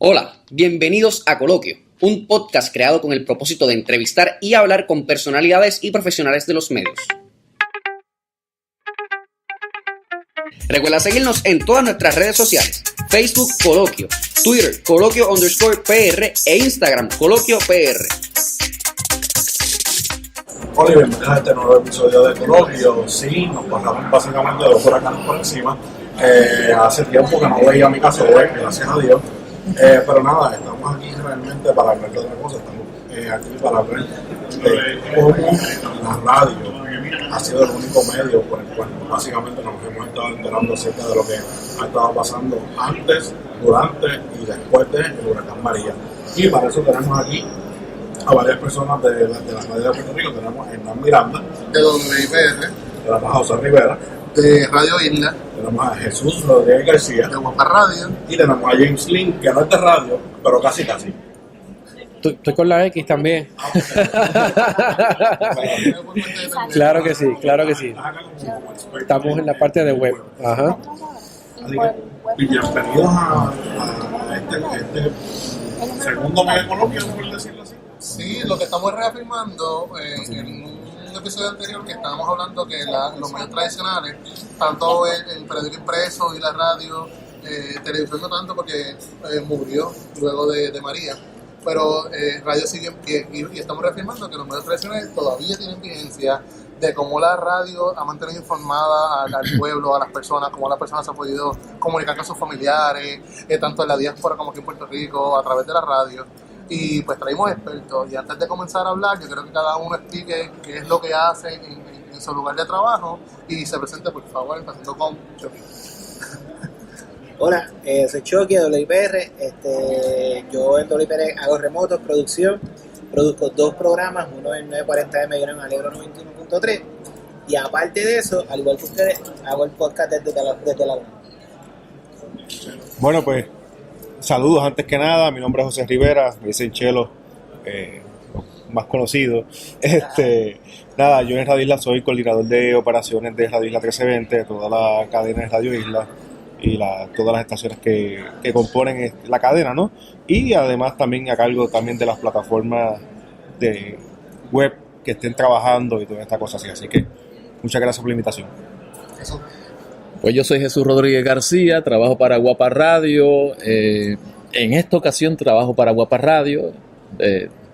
Hola, bienvenidos a Coloquio, un podcast creado con el propósito de entrevistar y hablar con personalidades y profesionales de los medios. Recuerda seguirnos en todas nuestras redes sociales: Facebook Coloquio, Twitter Coloquio_PR e Instagram Coloquio PR. Hola y bienvenidos a este nuevo episodio de Coloquio. Sí, nos pasamos básicamente 2 huracanes por encima. Hace tiempo que no veía mi casa web, gracias a Dios. Pero nada, estamos aquí realmente para hablar de otra cosa. Estamos aquí para hablar de cómo la radio ha sido el único medio por el cual básicamente nos hemos estado enterando acerca de lo que ha estado pasando antes, durante y después del huracán María. Y para eso tenemos aquí a varias personas de la radio de Puerto Rico. Tenemos a Hernán Miranda, de WIPR, tenemos a José Rivera, de Radio Isla, tenemos a Jesús Rodríguez García, de Guapa Radio, y tenemos a James Lynn, que no es de radio, pero casi. Estoy con la X también. Claro que sí. Estamos en la parte de web. Ajá. Y bienvenidos a este segundo medio Coloquio, por decirlo así. Sí, lo que estamos reafirmando en un episodio anterior, que estábamos hablando que los medios tradicionales, tanto el periódico impreso y la radio, televisión no tanto porque murió luego de María, pero radio sigue en pie, y estamos reafirmando que los medios tradicionales todavía tienen vigencia, de cómo la radio ha mantenido informada al pueblo, a las personas, cómo las personas se han podido comunicar con sus familiares, tanto en la diáspora como aquí en Puerto Rico, a través de la radio. Y pues traímos expertos, y antes de comenzar a hablar, yo creo que cada uno explique qué es lo que hace en su lugar de trabajo, y se presente, por favor, empezando con Chucky. Hola, soy Chucky de WIPR. Yo en WIPR hago remotos, producción, produzco 2 programas, uno en 940M y uno en Alegro 91.3, y aparte de eso, al igual que ustedes, hago el podcast desde la luna. Bueno, pues saludos antes que nada, mi nombre es José Rivera, me dicen Chelo, más conocido. Nada, yo en Radio Isla soy coordinador de operaciones de Radio Isla 1320, de toda la cadena de Radio Isla y todas las estaciones que componen la cadena, ¿no? Y además también a cargo también de las plataformas de web que estén trabajando y toda esta cosa así que muchas gracias por la invitación. Eso. Pues yo soy Jesús Rodríguez García, trabajo para Guapa Radio. En esta ocasión trabajo para Guapa Radio.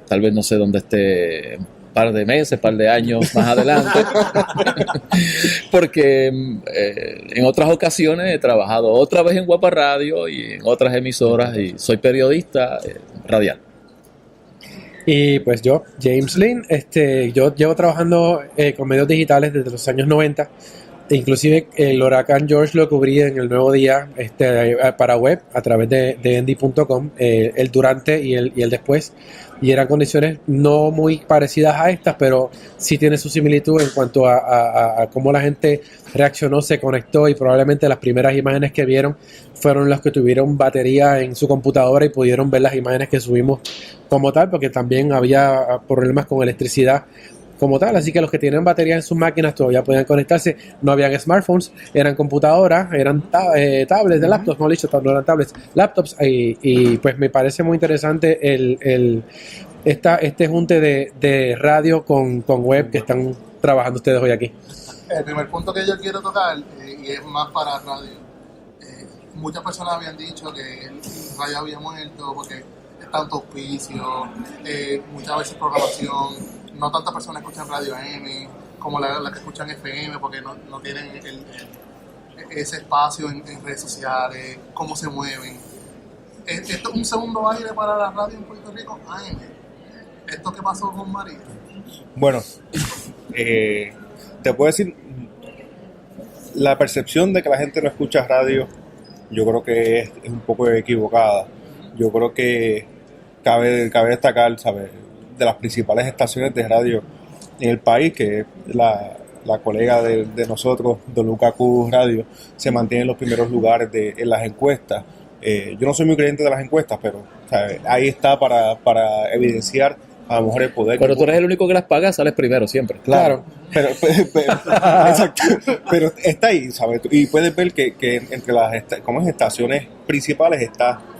Tal vez no sé dónde esté un par de meses, par de años más adelante. Porque en otras ocasiones he trabajado otra vez en Guapa Radio y en otras emisoras, y soy periodista radial. Y pues yo, James Lynn, yo llevo trabajando con medios digitales desde los años 90. Inclusive el huracán George lo cubrí en el Nuevo Día para web a través de endy.com, el durante y el después, y eran condiciones no muy parecidas a estas, pero sí tiene su similitud en cuanto a cómo la gente reaccionó, se conectó, y probablemente las primeras imágenes que vieron fueron las que tuvieron batería en su computadora y pudieron ver las imágenes que subimos como tal, porque también había problemas con electricidad como tal, así que los que tienen baterías en sus máquinas todavía podían conectarse. No habían smartphones, eran computadoras, eran tablets, de laptops, no eran tablets, laptops, y pues me parece muy interesante este junte de radio con web que están trabajando ustedes hoy aquí. El primer punto que yo quiero tocar, y es más para radio, muchas personas habían dicho que el radio había muerto porque es tanto auspicio, muchas veces programación. No tantas personas escuchan radio AM como las que escuchan FM, porque no tienen ese espacio en redes sociales, cómo se mueven. Esto es un segundo aire para la radio en Puerto Rico, AM. ¿Esto qué pasó con María? Bueno, te puedo decir, la percepción de que la gente no escucha radio, yo creo que es un poco equivocada. Yo creo que cabe destacar, ¿sabes?, de las principales estaciones de radio en el país, que la colega de nosotros, WKQ Radio, se mantiene en los primeros lugares en las encuestas. Yo no soy muy creyente de las encuestas, pero ¿sabes?, ahí está para evidenciar a lo mejor el poder. Pero tú eres el único que las paga, sales primero siempre. Claro. Pero exacto, pero está ahí, ¿sabes? Y puedes ver que entre las estaciones principales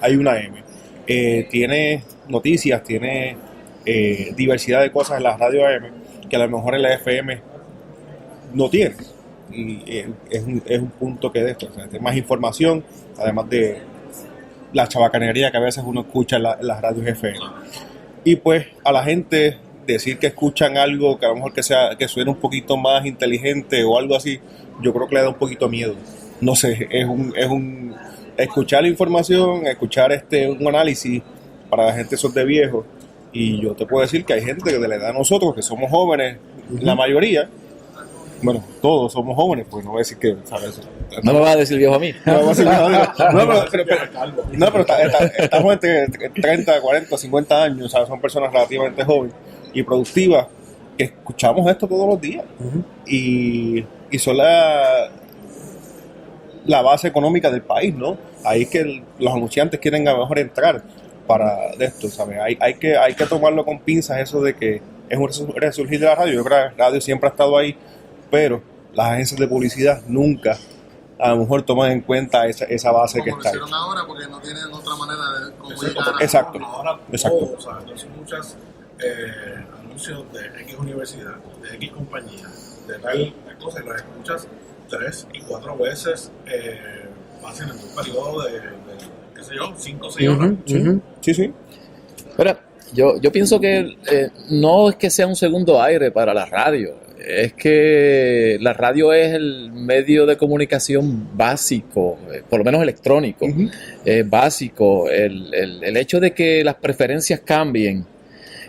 hay una M. tiene noticias, tiene diversidad de cosas en la radio AM que a lo mejor en la FM no tiene. Y es un punto que de esto, o sea, tiene más información, además de la chabacanería que a veces uno escucha en las radios FM. Y pues a la gente decir que escuchan algo que a lo mejor que suene un poquito más inteligente o algo así, yo creo que le da un poquito miedo. No sé, es un escuchar la información, escuchar un análisis para la gente eso es de viejo. Y yo te puedo decir que hay gente de la edad de nosotros, que somos jóvenes, la mayoría, bueno, todos somos jóvenes, pues no voy a decir que, ¿sabes? No me vas a decir viejo a mí. No, pero estamos entre 30, 40, 50 años, ¿sabes? Son personas relativamente jóvenes y productivas que escuchamos esto todos los días. Y son la base económica del país, ¿no? Ahí es que los anunciantes quieren a lo mejor entrar para esto, ¿sabes? Hay que tomarlo con pinzas eso de que es un resurgir de la radio. Yo creo que la radio siempre ha estado ahí, pero las agencias de publicidad nunca a lo mejor toman en cuenta esa base que está ahí. Como lo hicieron ahora porque no tienen otra manera de comunicar. Exacto. Ahora Exacto. todo, o sea, entonces muchas anuncios de X universidad, de X compañía, de tal cosa, y los escuchas 3 y 4 veces pasan en un periodo de qué sé yo, 5 o 6 horas. Sí. Pero yo pienso que no es que sea un segundo aire para la radio, es que la radio es el medio de comunicación básico, por lo menos electrónico, básico. El hecho de que las preferencias cambien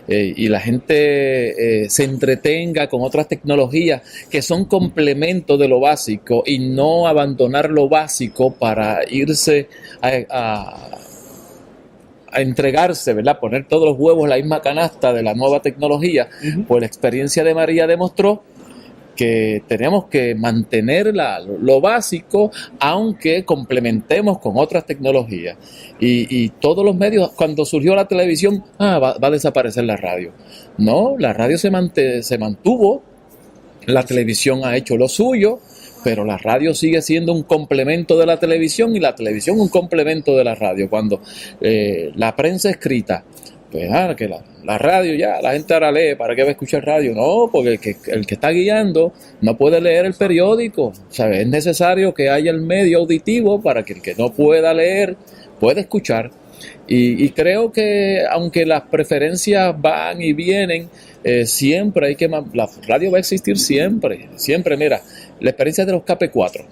y la gente se entretenga con otras tecnologías que son complementos de lo básico y no abandonar lo básico para irse a entregarse, ¿verdad? Poner todos los huevos en la misma canasta de la nueva tecnología. Pues la experiencia de María demostró que tenemos que mantener lo básico, aunque complementemos con otras tecnologías. Y todos los medios, cuando surgió la televisión, va a desaparecer la radio. No, la radio se mantuvo, la televisión ha hecho lo suyo, pero la radio sigue siendo un complemento de la televisión y la televisión un complemento de la radio. Cuando la prensa escrita, pues que la radio ya, la gente ahora lee, ¿para qué va a escuchar radio? No, porque el que está guiando no puede leer el periódico, ¿sabes? Es necesario que haya el medio auditivo para que el que no pueda leer pueda escuchar. Y creo que aunque las preferencias van y vienen, siempre hay que... La radio va a existir siempre. Mira, la experiencia de los KP4.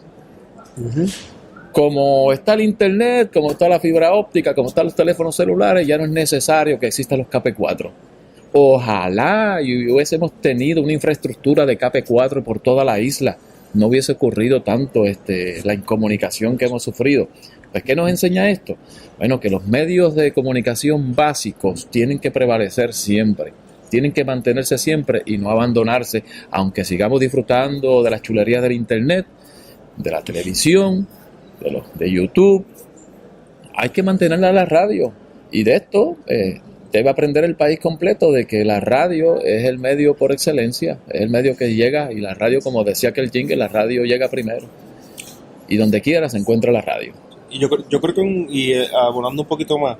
Como está el internet, como está la fibra óptica, como están los teléfonos celulares, ya no es necesario que existan los KP4. Ojalá y hubiésemos tenido una infraestructura de KP4 por toda la isla. No hubiese ocurrido tanto la incomunicación que hemos sufrido. Pues, ¿qué nos enseña esto? Bueno, que los medios de comunicación básicos tienen que prevalecer siempre. Tienen que mantenerse siempre y no abandonarse, aunque sigamos disfrutando de las chulerías del internet, de la televisión, de YouTube. Hay que mantenerla la radio. Y de esto debe aprender el país completo de que la radio es el medio por excelencia, es el medio que llega, y la radio, como decía aquel jingle, la radio llega primero. Y donde quiera se encuentra la radio. Y yo creo que, abonando un poquito más,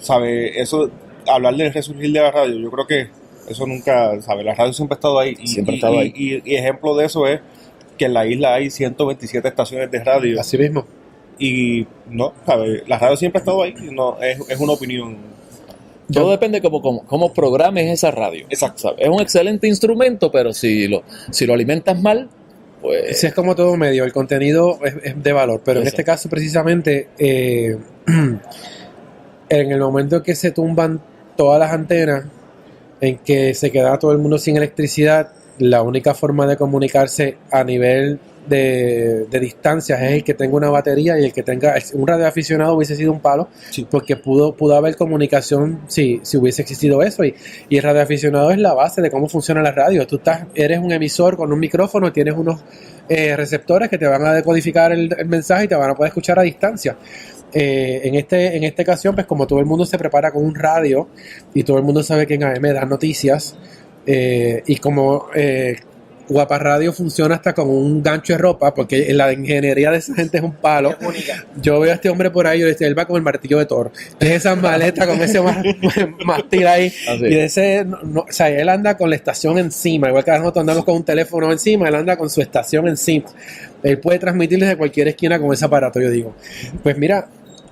¿sabe? Eso, hablar del resurgir de la radio, yo creo que eso nunca, ¿sabe? La radio siempre ha estado ahí. Siempre ha estado ahí. Y ejemplo de eso es que en la isla hay 127 estaciones de radio. Así mismo. Y no, ¿sabe? La radio siempre ha estado ahí. No, es una opinión. Todo depende cómo programes esa radio. Exacto. ¿Sabes? Es un excelente instrumento, pero si lo alimentas mal, pues... Sí, es como todo medio, el contenido es de valor, pero en este caso precisamente, en el momento en que se tumban todas las antenas, en que se queda todo el mundo sin electricidad, la única forma de comunicarse a nivel de distancias es el que tenga una batería, y el que tenga un radioaficionado hubiese sido un palo, Sí. porque pudo haber comunicación si hubiese existido eso, y el radioaficionado es la base de cómo funciona la radio. Tú eres un emisor con un micrófono, tienes unos receptores que te van a decodificar el mensaje y te van a poder escuchar a distancia. En esta ocasión, pues como todo el mundo se prepara con un radio y todo el mundo sabe que en AM dan noticias, y como Guapa Radio funciona hasta con un gancho de ropa, porque la ingeniería de esa gente es un palo. Es única. Yo veo a este hombre por ahí, él va con el martillo de Thor. Es esa maleta con ese mástil ahí. Así. Y ese, o sea, él anda con la estación encima, igual que nosotros andamos con un teléfono encima, él anda con su estación encima. Él puede transmitir desde cualquier esquina con ese aparato, yo digo. Pues mira,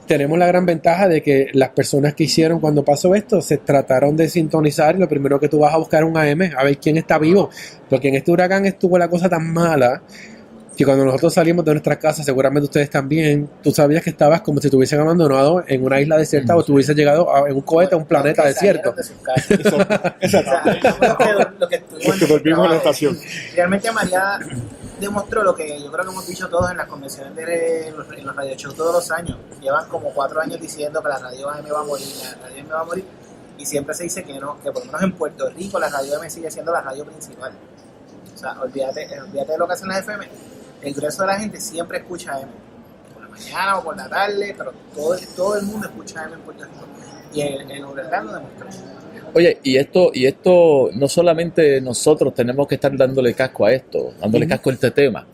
tenemos la gran ventaja de que las personas que hicieron cuando pasó esto se trataron de sintonizar y lo primero que tú vas a buscar es un AM, a ver quién está vivo, porque en este huracán estuvo la cosa tan mala que cuando nosotros salimos de nuestras casas, seguramente ustedes también, tú sabías que estabas como si te hubiesen abandonado en una isla desierta o tú hubieses llegado en un cohete a un planeta Que desierto. salieron de sus casas. O sea, lo que estuvimos Que dormimos en la estación. Realmente María demostró lo que yo creo que hemos dicho todos en las convenciones en los radio shows todos los años. Llevan como 4 años diciendo que la radio AM va a morir, la radio AM va a morir, y siempre se dice que no, que por lo menos en Puerto Rico la radio AM sigue siendo la radio principal. O sea, olvídate de lo que hacen las FM. El grueso de la gente siempre escucha AM, por la mañana o por la tarde, pero todo el mundo escucha AM en Puerto Rico. Y en huracán lo demostró. Oye, y esto no solamente nosotros tenemos que estar dándole casco a esto, dándole casco a este tema.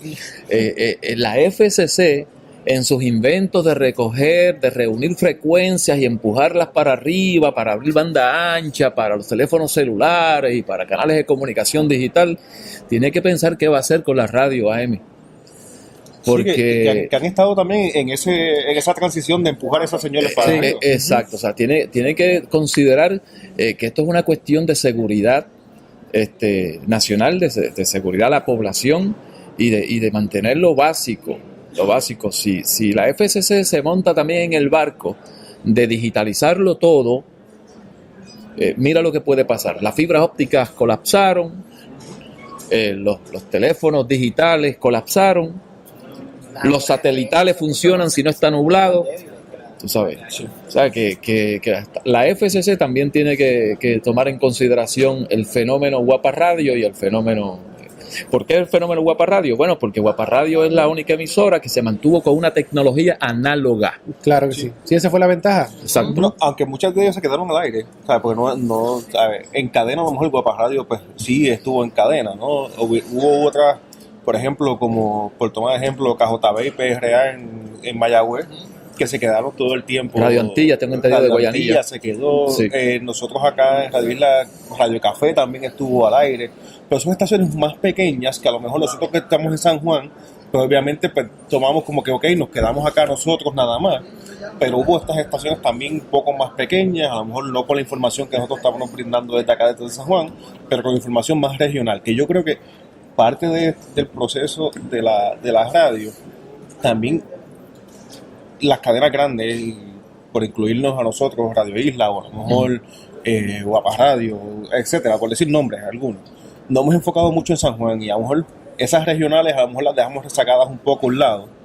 La FCC, en sus inventos de recoger, de reunir frecuencias y empujarlas para arriba, para abrir banda ancha, para los teléfonos celulares y para canales de comunicación digital, tiene que pensar qué va a hacer con la radio AM. Porque que han estado también en esa transición de empujar esas señales para arriba. exacto, o sea, tiene que considerar que esto es una cuestión de seguridad nacional, de seguridad a la población y de mantener lo básico. Si la FCC se monta también en el barco de digitalizarlo todo, mira lo que puede pasar. Las fibras ópticas colapsaron, los teléfonos digitales colapsaron, los satelitales funcionan si no está nublado, tú sabes. O sea, que la FCC también tiene que tomar en consideración el fenómeno Guapa Radio y el fenómeno... ¿Por qué el fenómeno Guapa Radio? Bueno, porque Guapa Radio es la única emisora que se mantuvo con una tecnología análoga. Claro que sí. Sí, esa fue la ventaja. Exacto. Bueno, aunque muchas de ellas se quedaron al aire, ¿sabes? Porque no ¿sabes? En cadena a lo mejor el Guapa Radio pues sí estuvo en cadena, ¿no? Hubo otras, por ejemplo, como por tomar ejemplo KJB y PRA en Mayagüez, que se quedaron todo el tiempo. Radio Antilla, tengo entendido, de Radio Guayanilla. Antilla se quedó. Sí. Nosotros acá en Radio Isla, Radio Café también estuvo al aire. Pero son estaciones más pequeñas que a lo mejor nosotros que estamos en San Juan, pues obviamente pues, tomamos como que ok, nos quedamos acá nosotros nada más. Pero hubo estas estaciones también un poco más pequeñas, a lo mejor no con la información que nosotros estábamos brindando desde acá, desde San Juan, pero con información más regional, que yo creo que parte del proceso de la radio, también las cadenas grandes, por incluirnos a nosotros, Radio Isla, o a lo mejor Guapa Radio, etcétera, por decir nombres algunos, nos hemos enfocado mucho en San Juan y a lo mejor esas regionales a lo mejor las dejamos rezagadas un poco a un lado.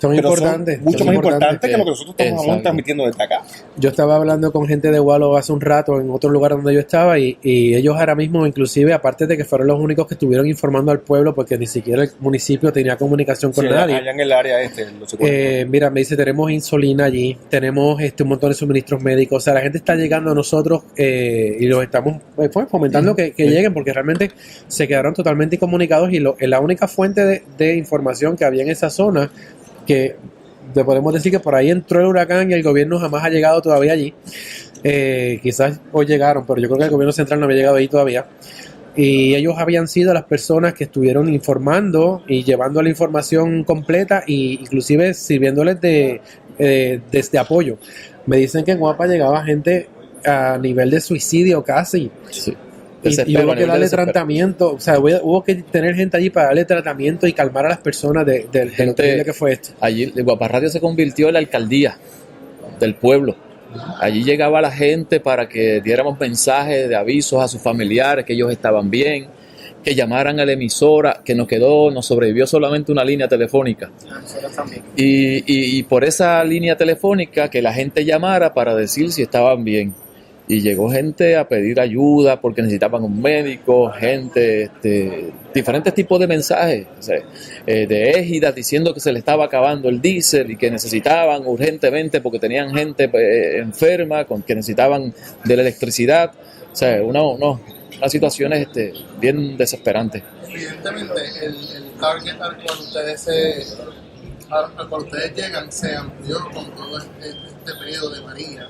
Son Pero importantes. son mucho son más importantes. importantes que lo que nosotros estamos Exacto. transmitiendo desde acá. Yo estaba hablando con gente de Wallo hace un rato en otro lugar donde yo estaba y ellos ahora mismo, inclusive, aparte de que fueron los únicos que estuvieron informando al pueblo porque ni siquiera el municipio tenía comunicación con Sí, nadie. allá en el área los secuestros. Mira, me dice, tenemos insulina allí, tenemos un montón de suministros médicos, o sea, la gente está llegando a nosotros y los estamos fomentando que lleguen porque realmente se quedaron totalmente incomunicados y la única fuente de información que había en esa zona, que te podemos decir que por ahí entró el huracán y el gobierno jamás ha llegado todavía allí, quizás hoy llegaron, pero yo creo que el gobierno central no había llegado ahí todavía. Y ellos habían sido las personas que estuvieron informando y llevando la información completa e inclusive sirviéndoles de apoyo. Me dicen que en Guapa llegaba gente a nivel de suicidio casi. Sí. Y hubo que darle tratamiento, o sea, hubo que tener gente allí para darle tratamiento y calmar a las personas de lo terrible que fue esto. Allí Guapa Radio se convirtió en la alcaldía del pueblo. Allí llegaba la gente para que diéramos mensajes de avisos a sus familiares que ellos estaban bien, que llamaran a la emisora, que nos sobrevivió solamente una línea telefónica. Nosotros también. Y por esa línea telefónica que la gente llamara para decir si estaban bien. Y llegó gente a pedir ayuda porque necesitaban un médico, gente, diferentes tipos de mensajes, o sea, de égidas diciendo que se le estaba acabando el diésel y que necesitaban urgentemente porque tenían gente enferma, que necesitaban de la electricidad. O sea, situaciones bien desesperantes. Evidentemente, el target al cual ustedes llegan se amplió con todo este periodo de María.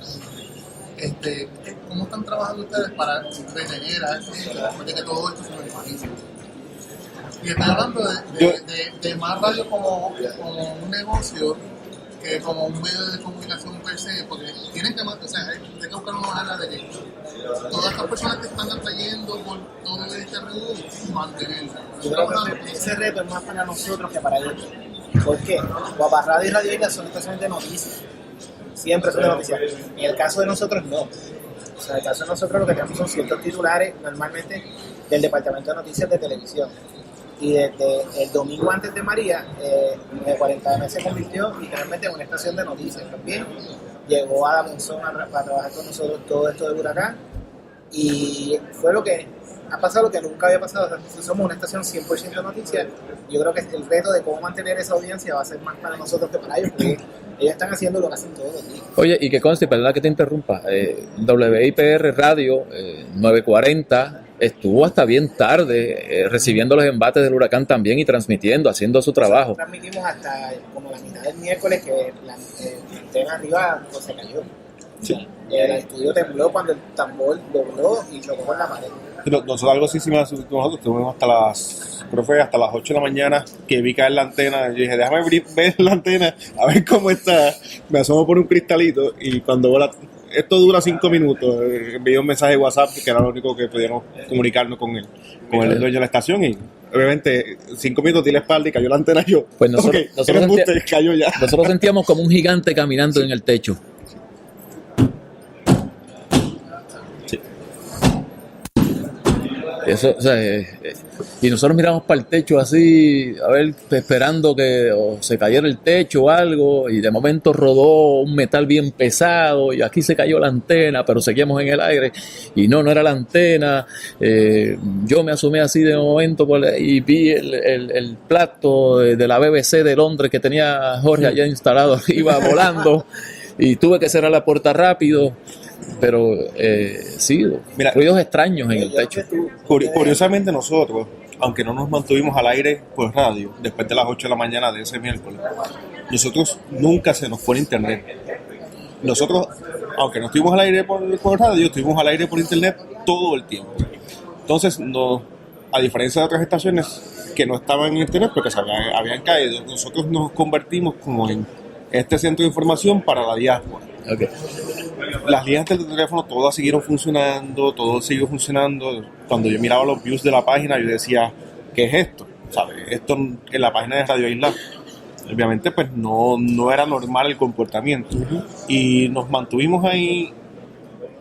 ¿Cómo están trabajando ustedes para retener a esa gente después de que todo esto se normalice? Y estoy hablando de más radio como un negocio que como un medio de comunicación per se, porque tienen que buscar una manera de que todas estas personas que están atrayendo por todo este reducto, mantenerlas. Yo creo que ese reto es más para nosotros que para ellos. ¿Por qué? Guapa Radio y Radio Isla son estaciones de noticias. Siempre son de noticias. En el caso de nosotros, no. O sea, en el caso de nosotros lo que tenemos son ciertos titulares, normalmente del Departamento de Noticias de Televisión. Y desde el domingo antes de María, 40M se convirtió literalmente en una estación de noticias también. Llegó Adam Monzón para trabajar con nosotros todo esto del huracán. Y fue lo que ha pasado, lo que nunca había pasado. O sea, si somos una estación 100% de noticias, yo creo que el reto de cómo mantener esa audiencia va a ser más para nosotros que para ellos, porque ellos están haciendo lo que hacen todos los días. Oye, y que conste, perdona que te interrumpa, WIPR Radio 940 estuvo hasta bien tarde recibiendo los embates del huracán también y transmitiendo, haciendo su trabajo. Transmitimos hasta como la mitad del miércoles que la antena arriba pues, se cayó. Sí. El estudio tembló cuando el tambor dobló y chocó con la pared. Nosotros algo así similar nosotros estuvimos hasta las 8 de la mañana que vi caer la antena. Yo dije, déjame ver la antena a ver cómo está. Me asomo por un cristalito y cuando veo esto dura 5 minutos. Envié un mensaje de WhatsApp que era lo único que podíamos comunicarnos con el dueño de la estación y obviamente 5 minutos di la espalda y cayó la antena. Yo, pues nosotros cayó ya. Nosotros sentíamos como un gigante caminando en el techo. Eso, o sea, y nosotros miramos para el techo así, a ver, esperando que se cayera el techo o algo, y de momento rodó un metal bien pesado, y aquí se cayó la antena, pero seguíamos en el aire, y no era la antena. Yo me asomé así de momento y vi el plato de la BBC de Londres que tenía Jorge allá instalado arriba volando, y tuve que cerrar la puerta rápido. Pero sí, mira, ruidos extraños en el techo. Curiosamente nosotros, aunque no nos mantuvimos al aire por radio después de las 8 de la mañana de ese miércoles, nosotros nunca se nos fue el internet. Nosotros, aunque no estuvimos al aire por radio, estuvimos al aire por internet todo el tiempo. Entonces, a diferencia de otras estaciones que no estaban en internet porque habían caído, nosotros nos convertimos como en este centro de información para la diáspora. Okay. Las líneas del teléfono todas siguieron funcionando, todo siguió funcionando. Cuando yo miraba los views de la página, yo decía, ¿qué es esto? ¿Sabes? Esto en la página de Radio Isla, obviamente, pues no era normal el comportamiento. Uh-huh. Y nos mantuvimos ahí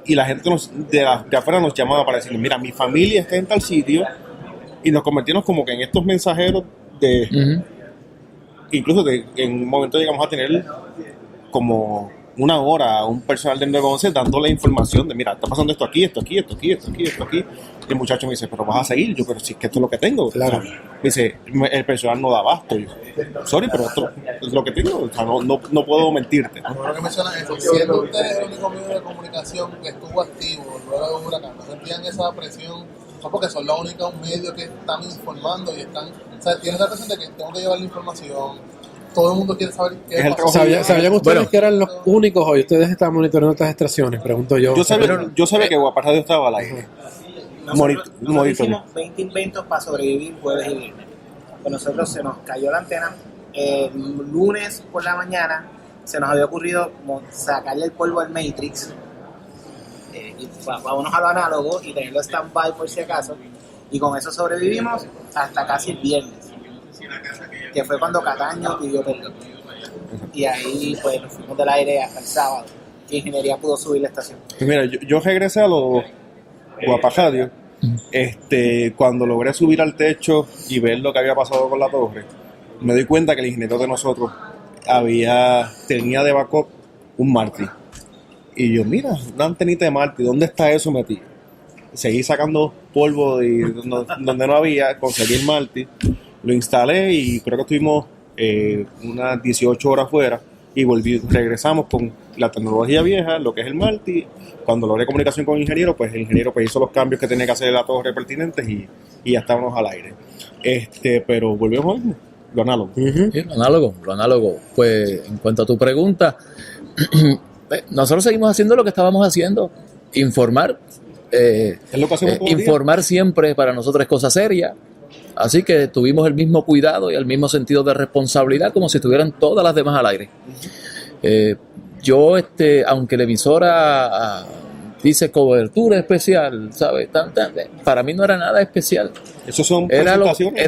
y la gente de afuera nos llamaba para decir, mira, mi familia está en tal sitio, y nos convertimos como que en estos mensajeros de... Uh-huh. Incluso en un momento llegamos a tener como una hora a un personal del 911 dándole información de, mira, está pasando esto aquí. Y el muchacho me dice, pero vas a seguir. Yo, pero si es que esto es lo que tengo. Claro. Me dice, el personal no da abasto. Yo, sorry, pero esto es lo que tengo. O sea, no puedo mentirte. Ahora que mencionas eso, siendo ustedes el único medio de comunicación que estuvo activo luego de un huracán, ¿no sentían esa presión? No, porque son los únicos medios que están informando y están... O sea, tienes la presión de que tengo que llevar la información. Todo el mundo quiere saber qué pasa. ¿Sabían ustedes que eran los únicos hoy? Ustedes estaban monitoreando otras estaciones, pregunto yo. Yo sabía que Guapa Radio estaba al aire. Nosotros hicimos 20 inventos para sobrevivir jueves y viernes. Pues nosotros se nos cayó la antena. Lunes por la mañana se nos había ocurrido sacarle el polvo al Matrix. Y vámonos a lo análogo y tenerlo stand-by por si acaso. Y con eso sobrevivimos hasta casi el viernes, que fue cuando Cataño pidió perdón. Y ahí pues nos fuimos del aire hasta el sábado y Ingeniería pudo subir la estación. Pues mira, yo regresé a los Guapa Radio cuando logré subir al techo y ver lo que había pasado con la torre. Me doy cuenta que el ingeniero de nosotros tenía de backup un Martí. Y yo, mira, una antenita de Martí, ¿dónde está eso metido? Seguí sacando polvo donde no había, conseguí el Martí, lo instalé y creo que estuvimos unas 18 horas fuera. y regresamos con la tecnología vieja, lo que es el multi. Cuando logré comunicación con el ingeniero, pues el ingeniero pues hizo los cambios que tenía que hacer a la torre pertinentes y ya estábamos al aire. Pero volvemos a lo análogo. Sí, lo análogo. Pues en cuanto a tu pregunta, nosotros seguimos haciendo lo que estábamos haciendo, informar. Es lo que hacemos todos los días. Informar siempre para nosotros es cosa seria. Así que tuvimos el mismo cuidado y el mismo sentido de responsabilidad como si estuvieran todas las demás al aire. Yo, aunque la emisora dice cobertura especial, ¿sabes? Para mí no era nada especial. Eso son presentaciones.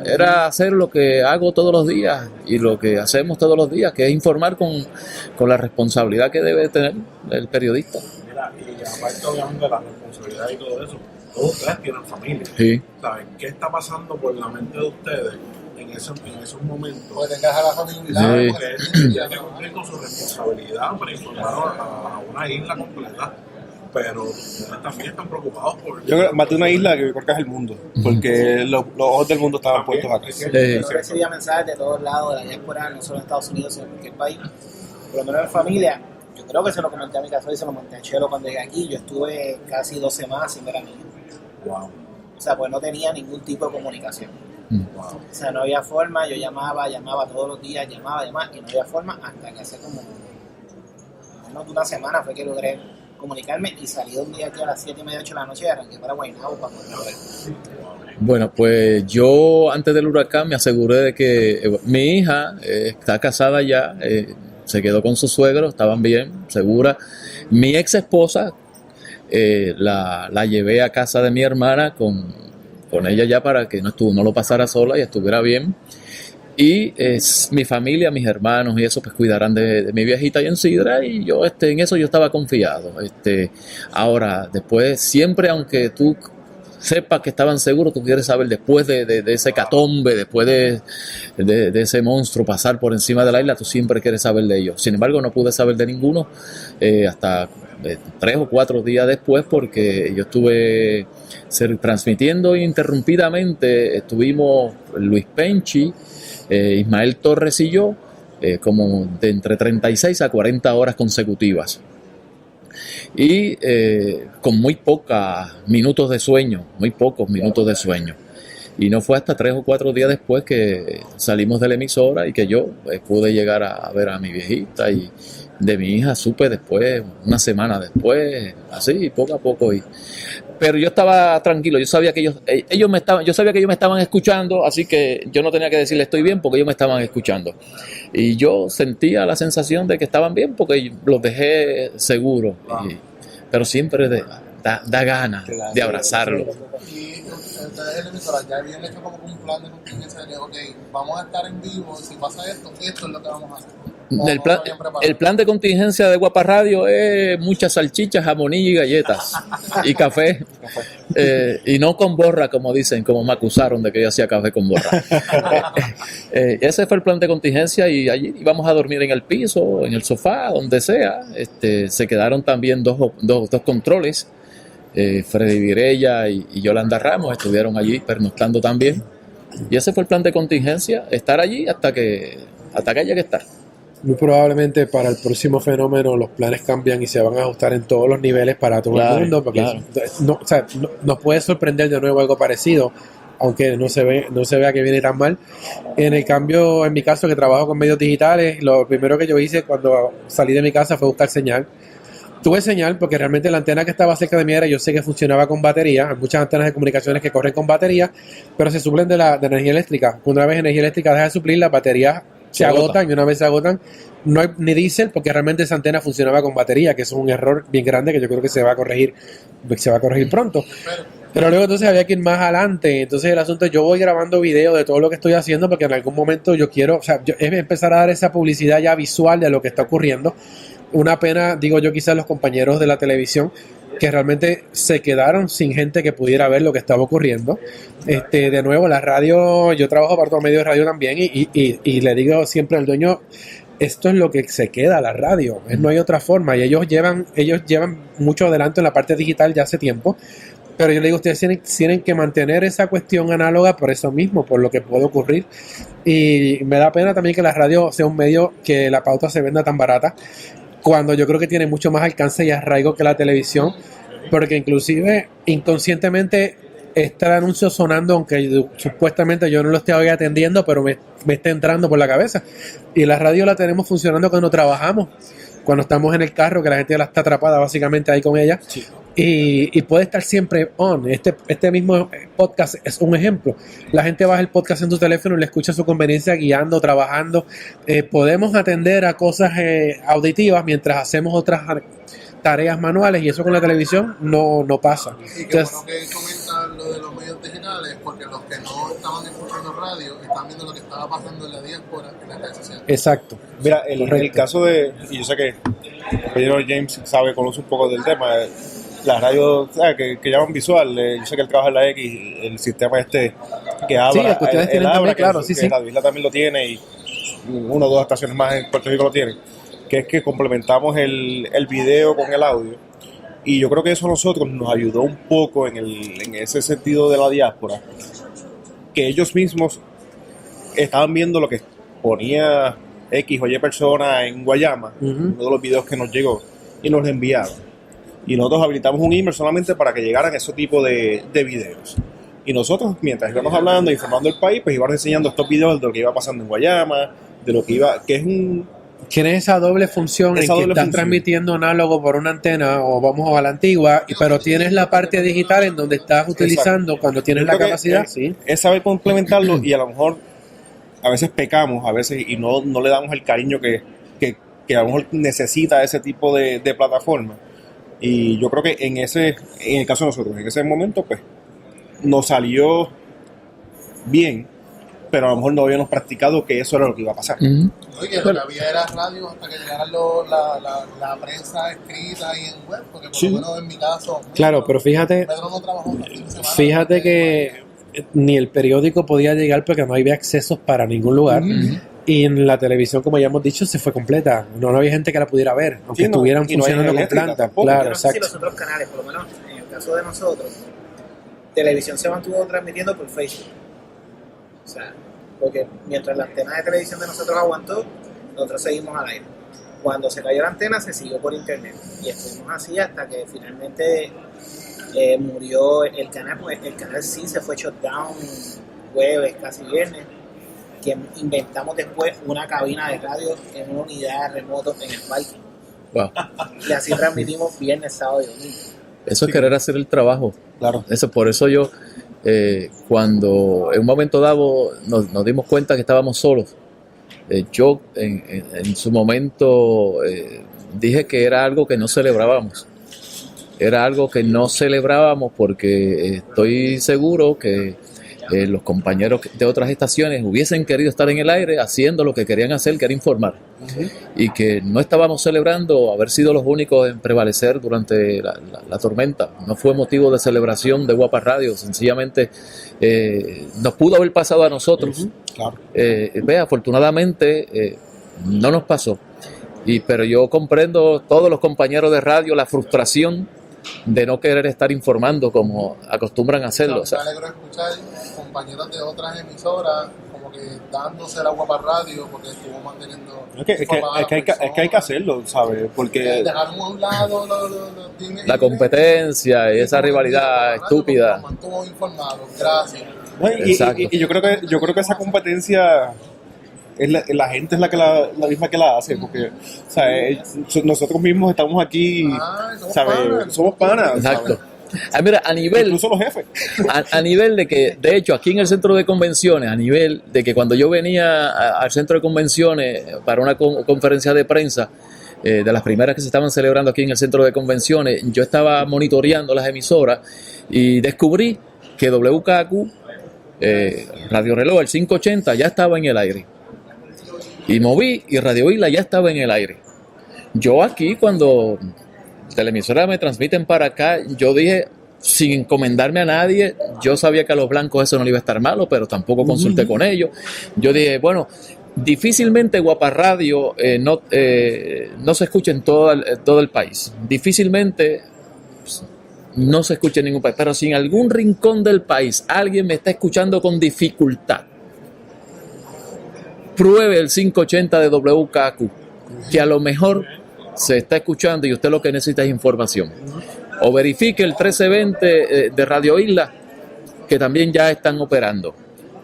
Era hacer lo que hago todos los días y lo que hacemos todos los días, que es informar con la responsabilidad que debe tener el periodista. Mira, y aparte obviamente de la responsabilidad y todo eso, todos ustedes tienen familia. Sí. ¿Saben qué está pasando por la mente de ustedes en esos momentos? Pues tengas a la familia, Sí. Porque ellos tienen que cumplir con su responsabilidad para informar a una isla completa, pero ustedes también están preocupados por... Yo creo que más de una isla, que yo creo que es el mundo, porque los ojos del mundo estaban puestos acá. Yo recibía mensajes de todos lados, de la diáspora, no solo en Estados Unidos, sino en cualquier país. Por lo menos en familia, yo creo que se lo comenté a mi casa y se lo comenté a Chelo cuando llegué aquí. Yo estuve casi 2 semanas sin ver a mi hijo. Wow. O sea, pues no tenía ningún tipo de comunicación. Wow. O sea, no había forma, yo llamaba todos los días, llamaba, y no había forma hasta que hace como menos de una semana fue que logré comunicarme y salí un día aquí a las 7:30, 8 de la noche y arranqué para Guaynabo para poder ver. Bueno, pues yo antes del huracán me aseguré de que mi hija está casada ya, se quedó con su suegro, estaban bien, segura. Mi ex esposa la llevé a casa de mi hermana con ella ya para que no lo pasara sola y estuviera bien. Y mi familia, mis hermanos y eso, pues cuidarán de mi viejita y en Sidra, y yo en eso yo estaba confiado. Ahora, después, siempre aunque tú sepas que estaban seguros, tú quieres saber después de ese hecatombe, después de ese monstruo pasar por encima de la isla, tú siempre quieres saber de ellos. Sin embargo, no pude saber de ninguno hasta 3 o 4 días después, porque yo estuve transmitiendo ininterrumpidamente. Estuvimos Luis Penchi, Ismael Torres y yo, como de entre 36 a 40 horas consecutivas. Y con muy pocos minutos de sueño. Y no fue hasta 3 o 4 días después que salimos de la emisora y que yo pude llegar a ver a mi viejita, y de mi hija supe después, una semana después, así, poco a poco. Pero yo estaba tranquilo, yo sabía que ellos me estaban escuchando, así que yo no tenía que decirle estoy bien porque ellos me estaban escuchando. Y yo sentía la sensación de que estaban bien porque los dejé seguros. Pero siempre da ganas de abrazarlos. Y ustedes en la emisora ya habían hecho como un plan de contingencia de ok, vamos a estar en vivo, si pasa esto es lo que vamos a hacer. El plan de contingencia de Guapa Radio es muchas salchichas, jamonillo y galletas y café, y no con borra, como dicen, como me acusaron de que yo hacía café con borra. Ese fue el plan de contingencia, y allí íbamos a dormir en el piso, en el sofá, donde sea. Se quedaron también dos controles, Freddy Virella y Yolanda Ramos estuvieron allí pernoctando también, y ese fue el plan de contingencia, estar allí hasta que haya que estar. Muy probablemente para el próximo fenómeno los planes cambian y se van a ajustar en todos los niveles para todo el mundo, porque nos puede sorprender de nuevo algo parecido, aunque no se vea que viene tan mal. En el cambio, en mi caso, que trabajo con medios digitales, lo primero que yo hice cuando salí de mi casa fue buscar señal. Tuve señal porque realmente la antena que estaba cerca de mí yo sé que funcionaba con batería. Hay muchas antenas de comunicaciones que corren con batería, pero se suplen de energía eléctrica. Una vez energía eléctrica deja de suplir, las baterías se agotan, y una vez se agotan no hay ni diésel, porque realmente esa antena funcionaba con batería, que es un error bien grande que yo creo que se va a corregir pronto. Pero luego entonces había que ir más adelante. Entonces el asunto es, yo voy grabando video de todo lo que estoy haciendo, porque en algún momento yo quiero, es empezar a dar esa publicidad ya visual de lo que está ocurriendo. Una pena, digo yo, quizás los compañeros de la televisión que realmente se quedaron sin gente que pudiera ver lo que estaba ocurriendo. De nuevo, la radio, yo trabajo para todo medio de radio también, y le digo siempre al dueño, esto es lo que se queda, la radio, no hay otra forma, y ellos llevan mucho adelanto en la parte digital ya hace tiempo, Pero yo le digo, ustedes tienen que mantener esa cuestión análoga por eso mismo, por lo que puede ocurrir. Y me da pena también que la radio sea un medio que la pauta se venda tan barata, cuando yo creo que tiene mucho más alcance y arraigo que la televisión, porque inclusive inconscientemente está el anuncio sonando, aunque supuestamente yo no lo esté hoy atendiendo, pero me está entrando por la cabeza. Y la radio la tenemos funcionando cuando trabajamos, cuando estamos en el carro, que la gente ya la está atrapada básicamente ahí con ella. Sí. Y puede estar siempre on. Este mismo podcast es un ejemplo. La gente baja el podcast en tu teléfono y le escucha a su conveniencia guiando, trabajando. Podemos atender a cosas auditivas mientras hacemos otras tareas manuales, y eso con la televisión no pasa. Y qué bueno que comentan lo de los medios digitales, porque los que no estaban escuchando radio están viendo lo que estaba pasando en la diáspora en las redes sociales. Exacto. Mira, el caso de, y yo sé que el compañero James conoce un poco del tema, la radio que llaman visual, yo sé que él trabaja en la X, el sistema que habla, sí, el que ustedes tienen también, claro, sí. Radio Isla también lo tiene, y una o dos estaciones más en Puerto Rico lo tienen, que es que complementamos el video con el audio, y yo creo que eso a nosotros nos ayudó un poco en ese sentido de la diáspora, que ellos mismos estaban viendo lo que ponía X o Y persona en Guayama, uno de los videos que nos llegó, y nos lo enviaron. Y nosotros habilitamos un email solamente para que llegaran ese tipo de videos. Y nosotros, mientras íbamos hablando, informando el país, pues íbamos enseñando estos videos de lo que iba pasando en Guayama, de lo que iba, que es un... Tiene esa doble función en que estás transmitiendo análogo por una antena, o vamos a la antigua, pero tienes la parte digital en donde estás utilizando. Exacto. Cuando tienes la capacidad. Es saber complementarlo, y a lo mejor a veces pecamos, a veces, y no le damos el cariño que a lo mejor necesita ese tipo de plataforma. Y yo creo que en el caso de nosotros, en ese momento, pues, nos salió bien, pero a lo mejor no habíamos practicado que eso era lo que iba a pasar. Oye, lo que había era radio hasta que llegaran la prensa escrita y en web, porque por lo menos en mi caso... Claro, pero fíjate, Pedro no trabajó hasta fin de semana, fíjate que ni el periódico podía llegar porque no había accesos para ningún lugar. Y en la televisión, como ya hemos dicho, se fue completa. No había gente que la pudiera ver, aunque estuvieran funcionando con planta. Claro, exacto. Si los otros canales, por lo menos en el caso de nosotros, televisión se mantuvo transmitiendo por Facebook. O sea, porque mientras la antena de televisión de nosotros aguantó, nosotros seguimos al aire. Cuando se cayó la antena, se siguió por internet. Y estuvimos así hasta que finalmente murió el canal. Pues el canal sí se fue shutdown jueves, casi viernes. Que inventamos después una cabina de radio en una unidad remoto en el parque. Wow. Y así transmitimos viernes, sábado y domingo. Eso es querer hacer el trabajo. Claro. Por eso yo, cuando en un momento dado nos dimos cuenta que estábamos solos, yo en su momento dije que era algo que no celebrábamos. Era algo que no celebrábamos porque estoy seguro que los compañeros de otras estaciones hubiesen querido estar en el aire haciendo lo que querían hacer, que era informar. Y que no estábamos celebrando haber sido los únicos en prevalecer durante la tormenta. No fue motivo de celebración de Guapa Radio, sencillamente nos pudo haber pasado a nosotros. Claro. Afortunadamente no nos pasó. Pero yo comprendo todos los compañeros de radio la frustración de no querer estar informando como acostumbran a hacerlo. Me alegro escuchar compañeros de otras emisoras como que dándose la Guapa Radio porque estuvo manteniendo... Es que hay que hacerlo, ¿sabes? Porque... Dejaron a un lado la competencia y esa rivalidad estúpida. Nos mantuvo informados, gracias. Y yo creo que esa competencia... La gente es la misma que la hace, porque o sea, nosotros mismos estamos aquí, somos panas. Exacto. Mira, a nivel, incluso los jefes. A nivel de que, de hecho, aquí en el centro de convenciones, a nivel de que cuando yo venía al centro de convenciones para una conferencia de prensa, de las primeras que se estaban celebrando aquí en el centro de convenciones, yo estaba monitoreando las emisoras y descubrí que WKQ, Radio Reloj, el 580, ya estaba en el aire. Y moví y Radio Isla ya estaba en el aire. Yo aquí, cuando televisora me transmiten para acá, yo dije, sin encomendarme a nadie, yo sabía que a los blancos eso no le iba a estar malo, pero tampoco consulté con ellos. Yo dije, bueno, difícilmente Guapa Radio no se escucha en todo el país. Difícilmente no se escucha en ningún país, pero si en algún rincón del país alguien me está escuchando con dificultad, pruebe el 580 de WKQ, que a lo mejor se está escuchando y usted lo que necesita es información. O verifique el 1320 de Radio Isla, que también ya están operando.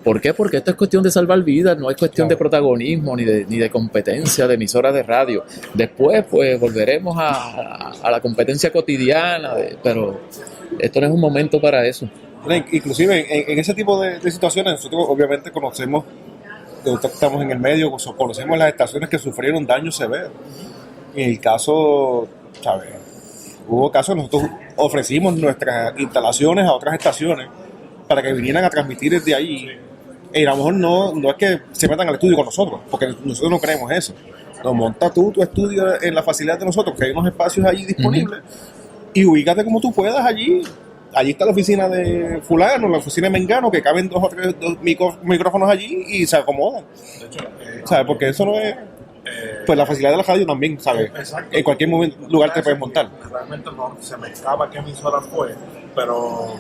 ¿Por qué? Porque esto es cuestión de salvar vidas, no es cuestión de protagonismo ni de competencia de emisoras de radio. Después, pues, volveremos a la competencia cotidiana, pero esto no es un momento para eso. Inclusive, en ese tipo de situaciones, nosotros obviamente conocemos, nosotros estamos en el medio, conocemos las estaciones que sufrieron daño severo. En el caso, ¿sabes? Hubo casos, nosotros ofrecimos nuestras instalaciones a otras estaciones para que vinieran a transmitir desde allí. Y a lo mejor no es que se metan al estudio con nosotros, porque nosotros no creemos eso. Nos monta tú tu estudio en la facilidad de nosotros, que hay unos espacios allí disponibles, y ubícate como tú puedas allí. Allí está la oficina de fulano, la oficina de mengano, que caben dos micrófonos allí y se acomodan. De hecho, ¿sabes? Porque eso no es... Pues la facilidad de la radio también, ¿sabes? Exacto. En cualquier lugar te puedes montar. Realmente no se me escapa qué emisora fue, pero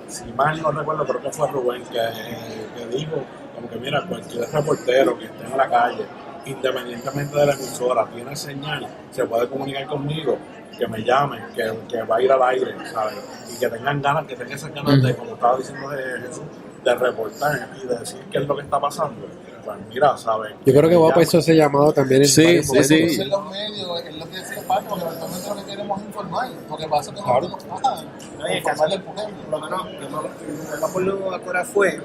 si mal no recuerdo, creo que fue Rubén que dijo como que mira, cualquier reportero que esté en la calle, independientemente de la emisora, tiene señal, se puede comunicar conmigo, que me llame, que va a ir al aire, ¿sabes? Y que tengan esas ganas de, como estaba diciendo de Jesús, de reportar y de decir qué es lo que está pasando. Pues mira, ¿sabes? Yo creo que Guapa hizo ese llamado también en varios momentos. En los medios es lo que decía Paco, porque eventualmente lo que queremos es informar, porque pasa que no nos pagan. Informar del pueblo. Por lo menos, yo me acuerdo a qué hora fue,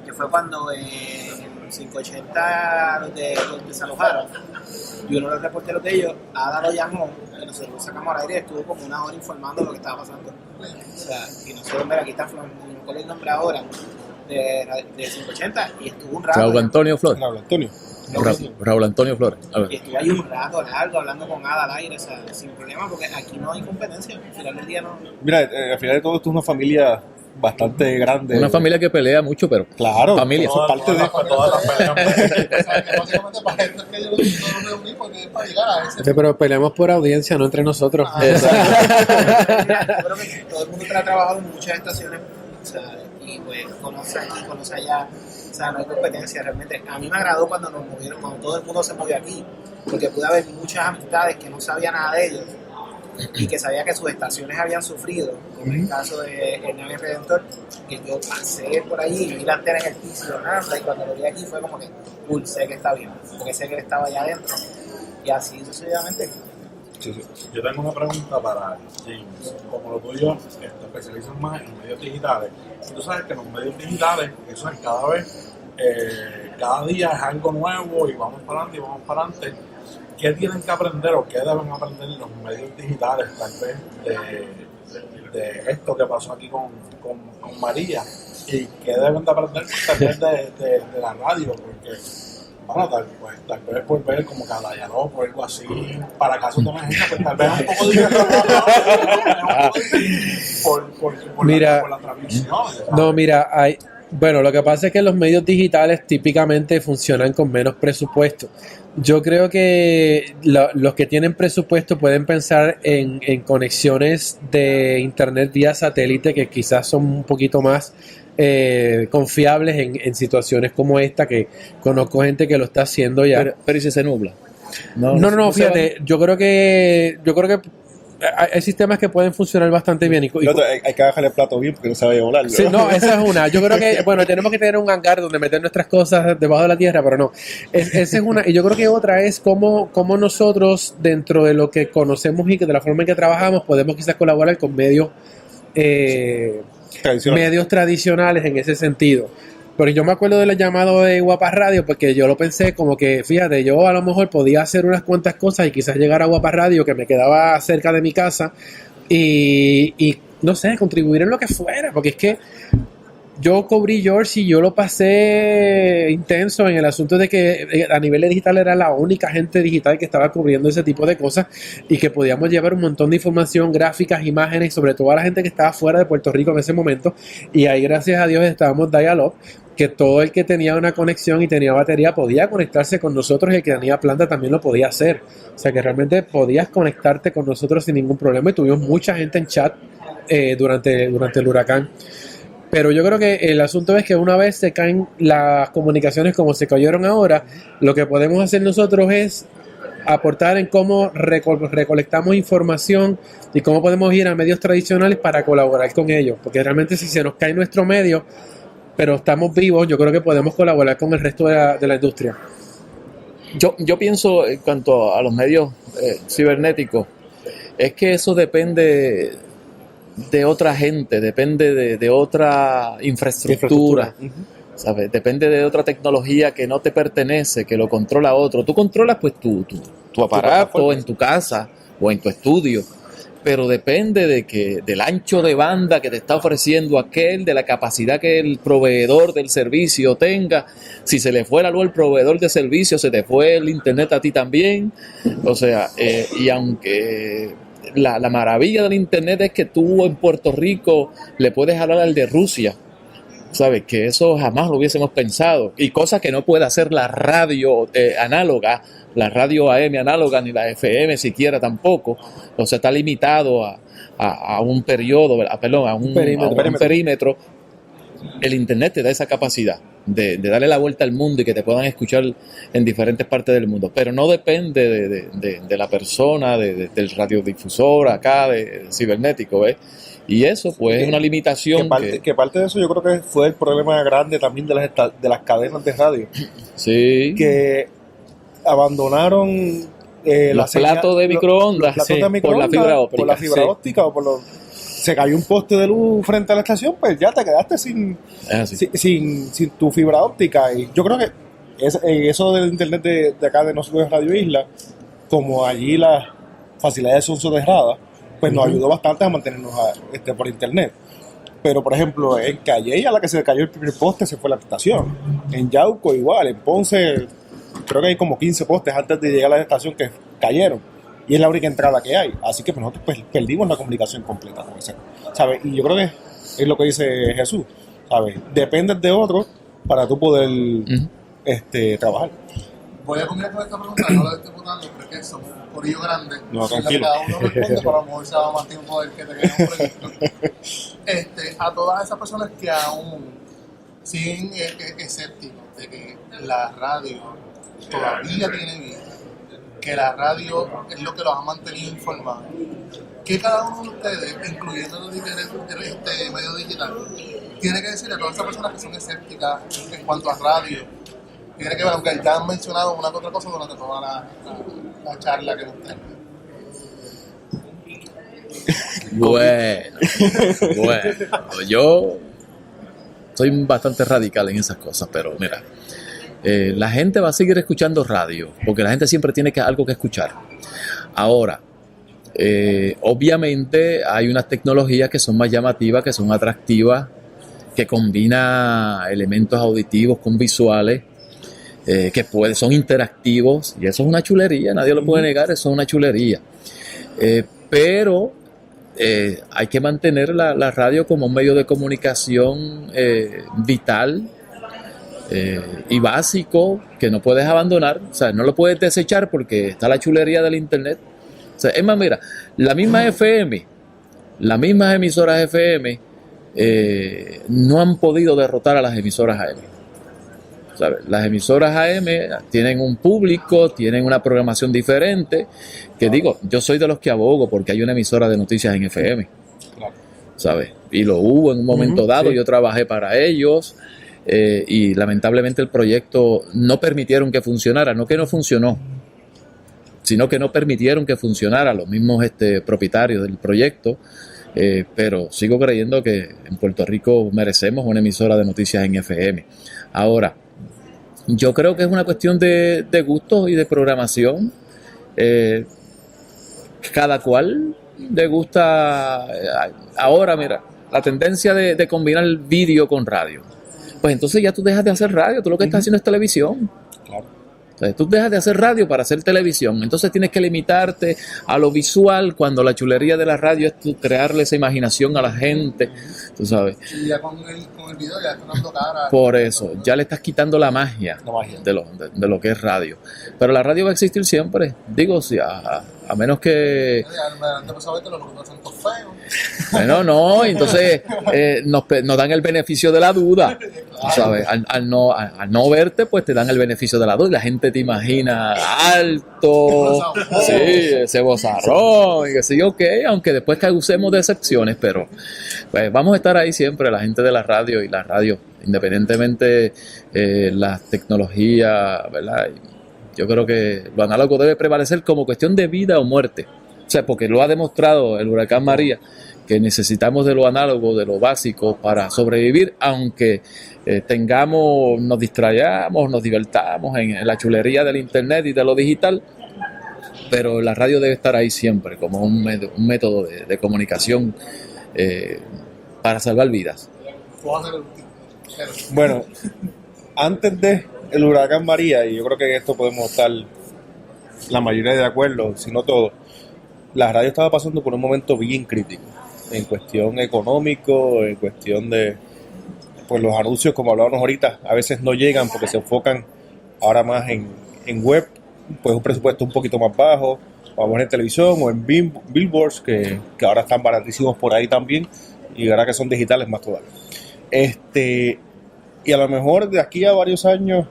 que fue cuando en 580 los desalojaron, y uno de los reporteros de ellos, Ada lo llamó, que nosotros sacamos al aire, estuvo como una hora informando lo que estaba pasando. O sea, y nosotros, mira, aquí está, no me acuerdo el nombre ahora, de 580, y estuvo un rato. Raúl Antonio Flores. Raúl Antonio Flores. A ver. Y estuve ahí un rato largo hablando con Ada al aire, o sea, sin problema, porque aquí no hay competencia. Al final del día no. Mira, al final de todo, esto es una familia bastante grande. Una familia que pelea mucho, pero claro, familia. Eso es parte de todas las peleas. Básicamente para esto es que yo no me uní, porque es para llegar a ese. Pero peleamos por audiencia, no entre nosotros. Yo creo que todo el mundo que ha trabajado en muchas estaciones, o sea, y pues conoce aquí, conoce allá, o sea, no hay competencia realmente. A mí me agradó cuando nos movieron, cuando todo el mundo se movió aquí, porque pude haber muchas amistades que no sabía nada de ellos y que sabía que sus estaciones habían sufrido, como en el caso de Hernán Redentor, que yo pasé por allí y vi la antena en el piso, y cuando lo vi aquí fue como que, sé que está bien, porque sé que estaba allá adentro, y así sucesivamente. Sí. Yo tengo una pregunta para James. Como lo tuyo, te especializas más en medios digitales. Tú sabes que los medios digitales, eso es cada día es algo nuevo y vamos para adelante y vamos para adelante. ¿Qué tienen que aprender o qué deben aprender los medios digitales tal vez de esto que pasó aquí con María? ¿Y qué deben de aprender tal vez de la radio? Porque bueno, tal vez por ver como Cadallaró o algo así, para casos de emergencia, pues tal vez es un poco difícil por la transmisión. No, mira, bueno, lo que pasa es que los medios digitales típicamente funcionan con menos presupuesto. Yo creo que los que tienen presupuesto pueden pensar en conexiones de internet vía satélite que quizás son un poquito más confiables en situaciones como esta, que conozco gente que lo está haciendo ya. Pero ¿y si se nubla? No, fíjate, yo creo que hay sistemas que pueden funcionar bastante bien. Hay que bajarle el plato bien porque no se vaya a volar. Sí, no, esa es una. Yo creo que, bueno, tenemos que tener un hangar donde meter nuestras cosas debajo de la tierra, pero no. Esa es una. Y yo creo que otra es cómo nosotros, dentro de lo que conocemos y que de la forma en que trabajamos, podemos quizás colaborar con medios tradicionales en ese sentido. Pero yo me acuerdo del llamado de Guapa Radio porque yo lo pensé como que, fíjate, yo a lo mejor podía hacer unas cuantas cosas y quizás llegar a Guapa Radio, que me quedaba cerca de mi casa, y no sé, contribuir en lo que fuera, porque es que yo cubrí George y yo lo pasé intenso en el asunto de que a nivel de digital era la única gente digital que estaba cubriendo ese tipo de cosas y que podíamos llevar un montón de información, gráficas, imágenes, sobre todo a la gente que estaba fuera de Puerto Rico en ese momento. Y ahí, gracias a Dios, estábamos Dial-Up, que todo el que tenía una conexión y tenía batería podía conectarse con nosotros, y el que tenía planta también lo podía hacer. O sea que realmente podías conectarte con nosotros sin ningún problema, y tuvimos mucha gente en chat durante el huracán. Pero yo creo que el asunto es que una vez se caen las comunicaciones como se cayeron ahora, lo que podemos hacer nosotros es aportar en cómo recolectamos información y cómo podemos ir a medios tradicionales para colaborar con ellos. Porque realmente si se nos cae nuestro medio, pero estamos vivos, yo creo que podemos colaborar con el resto de la industria. Yo pienso en cuanto a los medios cibernéticos, es que eso depende de otra gente, depende de otra infraestructura. ¿Sabes? Depende de otra tecnología que no te pertenece, que lo controla otro. Tú controlas pues tu aparato en tu casa o en tu estudio, pero depende del ancho de banda que te está ofreciendo aquel, de la capacidad que el proveedor del servicio tenga. Si se le fue la luz al proveedor de servicio, se te fue el internet a ti también. O sea, y aunque la maravilla del internet es que tú en Puerto Rico le puedes hablar al de Rusia, ¿sabes? Que eso jamás lo hubiésemos pensado. Y cosa que no puede hacer la radio análoga, la radio AM análoga, ni la FM siquiera tampoco. O sea, está limitado a un periodo, a un perímetro. El internet te da esa capacidad de darle la vuelta al mundo y que te puedan escuchar en diferentes partes del mundo. Pero no depende de la persona, del radiodifusor acá, de cibernético, ¿ves? Y eso, pues, es una limitación. Que parte de eso yo creo que fue el problema grande también de las cadenas de radio. Sí. Que abandonaron los platos de microondas por la fibra óptica. Por la fibra óptica o se cayó un poste de luz frente a la estación, pues ya te quedaste sin tu fibra óptica. Y yo creo que eso del internet de acá de nosotros de Radio Isla, como allí las facilidades son soterradas, pues nos ayudó bastante a mantenernos por internet. Pero, por ejemplo, en Calle, a la que se cayó el primer poste, se fue la estación. En Yauco igual, en Ponce, creo que hay como 15 postes antes de llegar a la estación que cayeron. Y es la única entrada que hay. Así que pues, nosotros pues, perdimos la comunicación completa, ¿sabes? Y yo creo que es lo que dice Jesús, ¿sabes? Dependes de otro para tú poder trabajar. Voy a combinar con esta pregunta, no la estoy votando, porque es un corillo grande. No, tranquilo. Cada uno responde, para a lo mejor se va más tiempo del que te quede un proyecto. A todas esas personas que aún siguen escépticos de que la radio todavía tiene vida, que la radio es lo que los ha mantenido informados, que cada uno de ustedes, incluyendo los medio digital, tiene que decirle a todas esas personas que son escépticas en cuanto a radio? Tiene que ver, aunque ya han mencionado una que otra cosa durante toda la charla que hemos tenido. Bueno, yo soy bastante radical en esas cosas, pero mira, la gente va a seguir escuchando radio, porque la gente siempre tiene algo que escuchar. Ahora, obviamente hay unas tecnologías que son más llamativas, que son atractivas, que combina elementos auditivos con visuales, que son interactivos, y eso es una chulería, nadie lo puede negar, eso es una chulería. Pero hay que mantener la radio como un medio de comunicación vital y básico, que no puedes abandonar, o sea, no lo puedes desechar porque está la chulería del internet. O sea, es más, mira, las mismas emisoras FM no han podido derrotar a las emisoras AM. ¿Sabes? Las emisoras AM tienen un público, tienen una programación diferente, que digo, yo soy de los que abogo porque hay una emisora de noticias en FM, ¿sabes? Y lo hubo en un momento dado, sí. Yo trabajé para ellos, y lamentablemente el proyecto no permitieron que funcionara, no que no funcionó, sino que no permitieron que funcionara los mismos propietarios del proyecto. Pero sigo creyendo que en Puerto Rico merecemos una emisora de noticias en FM. Ahora, yo creo que es una cuestión de gustos y de programación. Cada cual le gusta. Ahora, mira, la tendencia de combinar el vídeo con radio. Pues entonces ya tú dejas de hacer radio, tú lo que estás haciendo es televisión. Claro. Entonces, tú dejas de hacer radio para hacer televisión, entonces tienes que limitarte a lo visual, cuando la chulería de la radio es tú crearle esa imaginación a la gente, tú sabes. Y ya con el video ya estás dando cara. Por eso, ya le estás quitando la magia de lo que es radio. Pero la radio va a existir siempre. Digo, si A menos que... Antes pensaba que los locutores son todos feos. Bueno, no, entonces nos dan el beneficio de la duda, ¿sabes? Al no verte, pues te dan el beneficio de la duda. Y la gente te imagina alto, sí, ese vozarrón, y que sí, ok, aunque después que usemos de excepciones, pero pues vamos a estar ahí siempre, la gente de la radio y la radio, independientemente las tecnologías, ¿verdad? Yo creo que lo análogo debe prevalecer como cuestión de vida o muerte. O sea, porque lo ha demostrado el huracán María, que necesitamos de lo análogo, de lo básico para sobrevivir, aunque nos distrayamos, nos divertamos en la chulería del internet y de lo digital, pero la radio debe estar ahí siempre como un método de comunicación para salvar vidas. Bueno, antes de el huracán María, y yo creo que en esto podemos estar la mayoría de acuerdo, si no todos, la radio estaba pasando por un momento bien crítico, en cuestión económico, en cuestión de, pues los anuncios, como hablábamos ahorita, a veces no llegan porque se enfocan ahora más en web, pues un presupuesto un poquito más bajo, o en televisión o en billboards, que ahora están baratísimos por ahí también, y ahora que son digitales más todavía. Y a lo mejor de aquí a varios años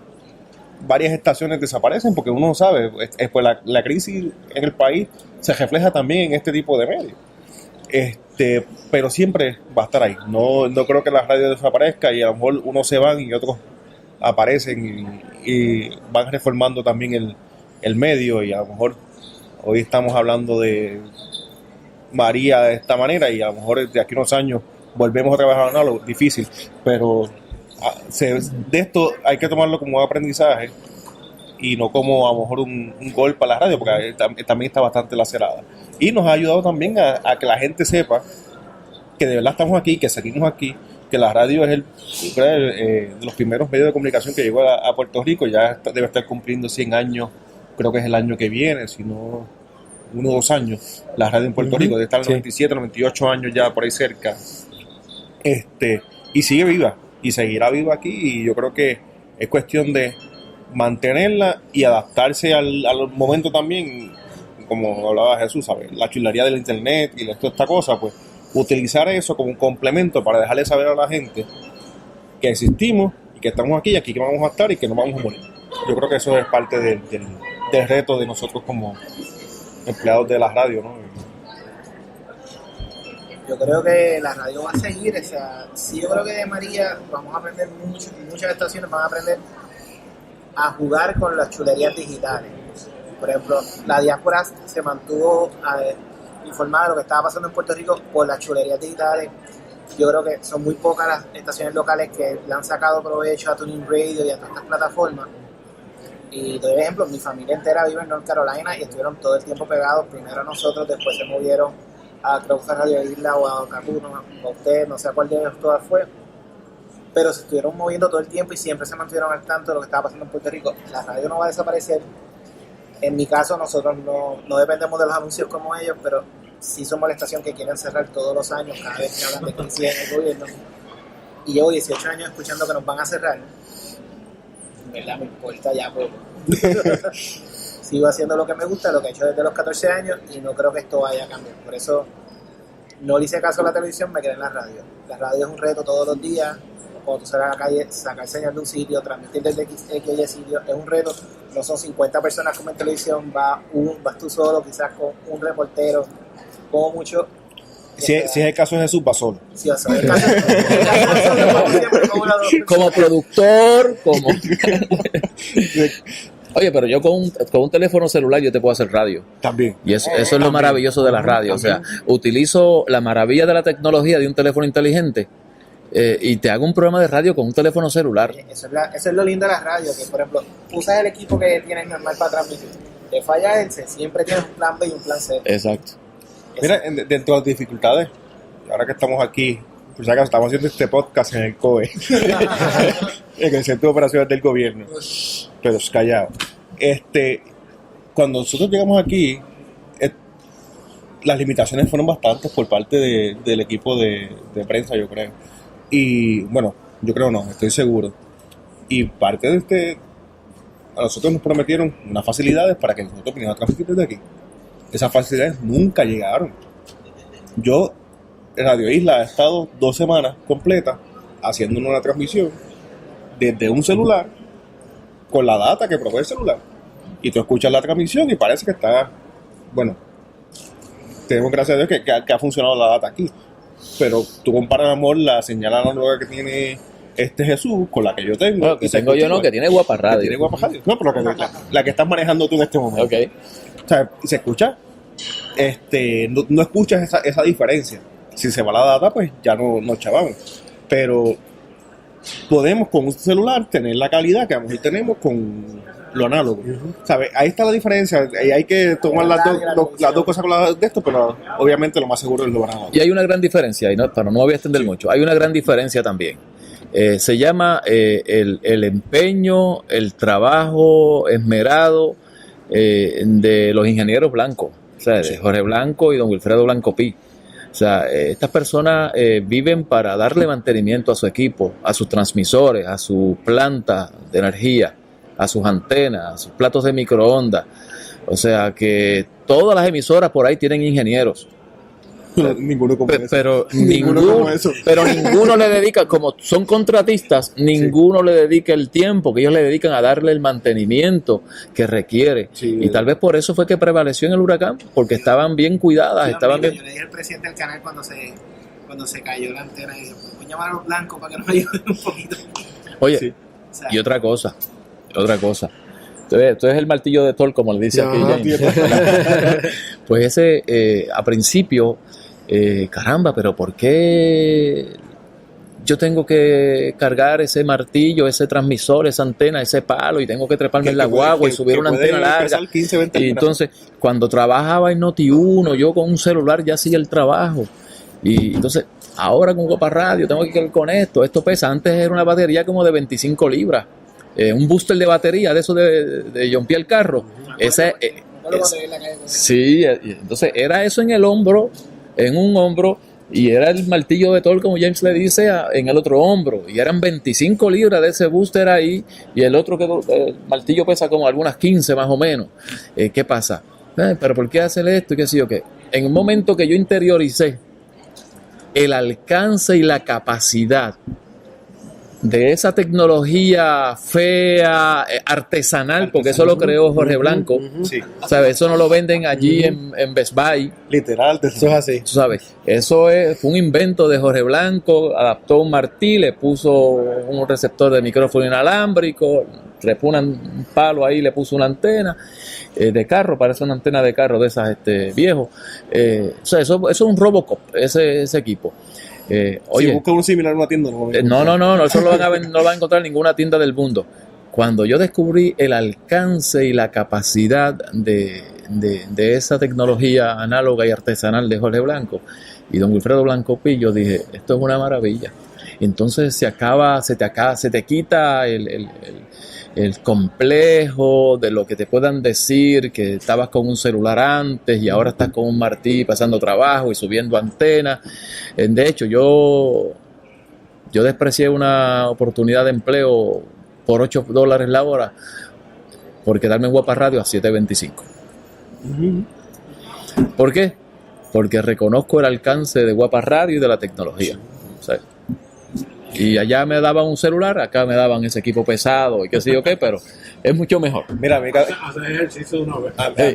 varias estaciones desaparecen porque uno sabe, pues la crisis en el país se refleja también en este tipo de medios. Pero siempre va a estar ahí. No creo que la radio desaparezca y a lo mejor unos se van y otros aparecen y van reformando también el medio, y a lo mejor hoy estamos hablando de María de esta manera y a lo mejor de aquí a unos años volvemos a trabajar análogo, difícil, pero de esto hay que tomarlo como un aprendizaje y no como a lo mejor un golpe a la radio, porque también está bastante lacerada. Y nos ha ayudado también a que la gente sepa que de verdad estamos aquí, que seguimos aquí, que la radio es de los primeros medios de comunicación que llegó a Puerto Rico. Ya debe estar cumpliendo 100 años, creo que es el año que viene, si no 1 o 2 años, la radio en Puerto Rico, debe estar en 97, 98 años ya por ahí cerca. Y sigue viva, y seguirá viva aquí, y yo creo que es cuestión de mantenerla y adaptarse al momento también, como hablaba Jesús, ¿sabes? La chulería del internet y toda esta cosa, pues utilizar eso como un complemento para dejarle saber a la gente que existimos y que estamos aquí y aquí que vamos a estar y que no vamos a morir. Yo creo que eso es parte del reto de nosotros como empleados de la radio, ¿no? Yo creo que la radio va a seguir, o sea, sí, yo creo que de María vamos a aprender muchas estaciones van a aprender a jugar con las chulerías digitales. Por ejemplo, la diáspora se mantuvo informada de lo que estaba pasando en Puerto Rico por las chulerías digitales. Yo creo que son muy pocas las estaciones locales que le han sacado provecho a Tuning Radio y a todas estas plataformas. Y doy ejemplo, mi familia entera vive en North Carolina y estuvieron todo el tiempo pegados, primero a nosotros, después se movieron a creo que fue Radio Isla o a Cacuno, a usted, no sé a cuál de ellos todas fue, pero se estuvieron moviendo todo el tiempo y siempre se mantuvieron al tanto de lo que estaba pasando en Puerto Rico. La radio no va a desaparecer. En mi caso, nosotros no dependemos de los anuncios como ellos, pero sí somos la estación que quieren cerrar todos los años, cada vez que hablan de crisis en el gobierno. Y llevo 18 años escuchando que nos van a cerrar. En verdad me importa ya poco. Sigo haciendo lo que me gusta, lo que he hecho desde los 14 años, y no creo que esto vaya a cambiar. Por eso no le hice caso a la televisión, me quedé en la radio. La radio es un reto todos los días. Cuando tú sales a la calle, sacar señal de un sitio, transmitir desde X sitio, es un reto. No son 50 personas como en televisión, vas tú solo, quizás con un reportero, como mucho. Si es el caso de Jesús, va solo. Sí, o sea, el caso siempre como productor, como... Oye, pero yo con un teléfono celular yo te puedo hacer radio. También. Y eso es lo maravilloso de la radio. O sea, utilizo la maravilla de la tecnología de un teléfono inteligente y te hago un programa de radio con un teléfono celular. Eso es lo lindo de la radio, que por ejemplo, usas el equipo que tienes normal para transmitir. Te falla ese, siempre tienes un plan B y un plan C. Exacto. Mira, dentro de las dificultades, ahora que estamos aquí, pues ya que estamos haciendo este podcast en el COE, en el Centro de Operaciones del Gobierno, pero es callado. Cuando nosotros llegamos aquí, las limitaciones fueron bastantes por parte del equipo de prensa, yo creo. Y bueno, yo creo no, estoy seguro. Y parte de a nosotros nos prometieron unas facilidades para que nosotros viniéramos a transmitir desde aquí. esas facilidades nunca llegaron. Yo, en Radio Isla, he estado 2 semanas completas haciendo una transmisión desde un celular con la data que provee el celular. Y tú escuchas la transmisión y parece que está, bueno, tenemos gracias a Dios que ha funcionado la data aquí. Pero tú comparas, amor, la señal análoga que tiene Jesús con la que yo tengo. Bueno, que tengo yo, no, que tiene Guapa Radio. Que tiene Guapa Radio. No, pero la que estás manejando tú en este momento. Ok. O sea, se escucha, no escuchas esa diferencia. Si se va la data, pues ya no chavamos. Pero podemos con un celular tener la calidad que a lo mejor tenemos con lo análogo. ¿Sabes? Ahí está la diferencia. Y hay que tomar las dos cosas con de esto, pero obviamente lo más seguro es lo análogo. Y hay una gran diferencia, y para no voy a extender mucho, hay una gran diferencia también. Se llama el empeño, el trabajo esmerado de los ingenieros blancos, o sea, de Jorge Blanco y don Wilfredo Blanco Pi. O sea, estas personas viven para darle mantenimiento a su equipo, a sus transmisores, a su planta de energía, a sus antenas, a sus platos de microondas. O sea, que todas las emisoras por ahí tienen ingenieros. Ninguno como eso. Pero ninguno le dedica, como son contratistas, ninguno le dedica el tiempo que ellos le dedican a darle el mantenimiento que requiere. Sí, y tal vez por eso fue que prevaleció en el huracán, porque estaban bien cuidadas. Sí, estaban bien... Yo le dije al presidente del canal cuando se cayó la antena, y dije, voy a llamar a los blancos para que nos ayuden un poquito. Oye, sí. O sea, y otra cosa. Esto es el martillo de Thor, como le dice aquí James. Pues ese, a principio, caramba, pero ¿por qué yo tengo que cargar ese martillo, ese transmisor, esa antena, ese palo, y tengo que treparme en la guagua y subir una antena larga? 15, 20 y entonces, cuando trabajaba en Noti1, yo con un celular ya hacía el trabajo. Y entonces, ahora con Guapa Radio tengo que ir con esto pesa. Antes era una batería como de 25 libras. Un booster de batería de eso de John Pierre Carro. Sí, entonces era eso en un hombro, y era el martillo de Thor, como James le dice, en el otro hombro, y eran 25 libras de ese booster ahí, y el martillo pesa como algunas 15 más o menos. ¿Qué pasa? ¿Pero por qué hacer esto? Y qué sé yo qué. En un momento que yo interioricé el alcance y la capacidad de esa tecnología fea, artesanal, porque eso lo creó Jorge Blanco, sí. ¿Sabes? Eso no lo venden allí en Best Buy. Literal, eso es así. ¿Sabes? Eso fue un invento de Jorge Blanco, adaptó un martí, le puso un receptor de micrófono inalámbrico, le puso un palo ahí, le puso una antena de carro, parece una antena de carro de esas viejo. O sea, eso es un Robocop, ese equipo. Oye, si busca uno similar en una tienda, no, eso no lo va a encontrar en ninguna tienda del mundo. Cuando yo descubrí el alcance y la capacidad de esa tecnología análoga y artesanal de Jorge Blanco y don Wilfredo Blanco Pi, yo dije, esto es una maravilla. Entonces se te quita el complejo de lo que te puedan decir, que estabas con un celular antes y ahora estás con un martí pasando trabajo y subiendo antenas. De hecho, yo desprecié una oportunidad de empleo por $8 la hora por quedarme en Guapa Radio a $7.25. ¿Por qué? Porque reconozco el alcance de Guapa Radio y de la tecnología. ¿Sabes? Y allá me daban un celular, acá me daban ese equipo pesado y qué sé yo qué, pero es mucho mejor. Mira, a mí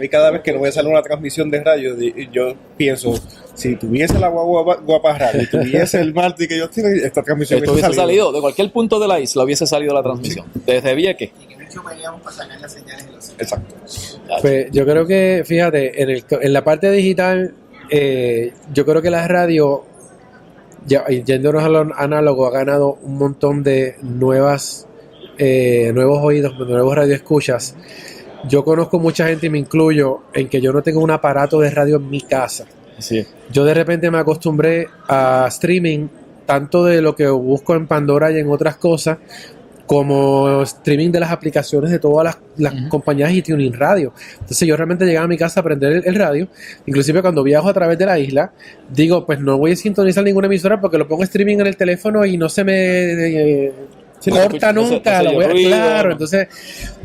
cada vez que no voy a salir una transmisión de radio, yo pienso, si tuviese la Guapa Radio, tuviese el Martí que yo tengo, esta transmisión esto hubiese salido de cualquier punto de la isla, hubiese salido la transmisión, desde Vieques. Exacto. Pues yo creo que, fíjate, en la parte digital, yo creo que la radio, yéndonos a lo análogo, ha ganado un montón de nuevos oídos, nuevos radioescuchas. Yo conozco mucha gente, y me incluyo, en que yo no tengo un aparato de radio en mi casa. Sí. Yo de repente me acostumbré a streaming, tanto de lo que busco en Pandora y en otras cosas, como streaming de las aplicaciones de todas las compañías y Tuning Radio. Entonces yo realmente llegaba a mi casa a prender el radio, inclusive cuando viajo a través de la isla, digo, pues no voy a sintonizar ninguna emisora porque lo pongo streaming en el teléfono y no se me corta nunca, lo voy a, claro, entonces,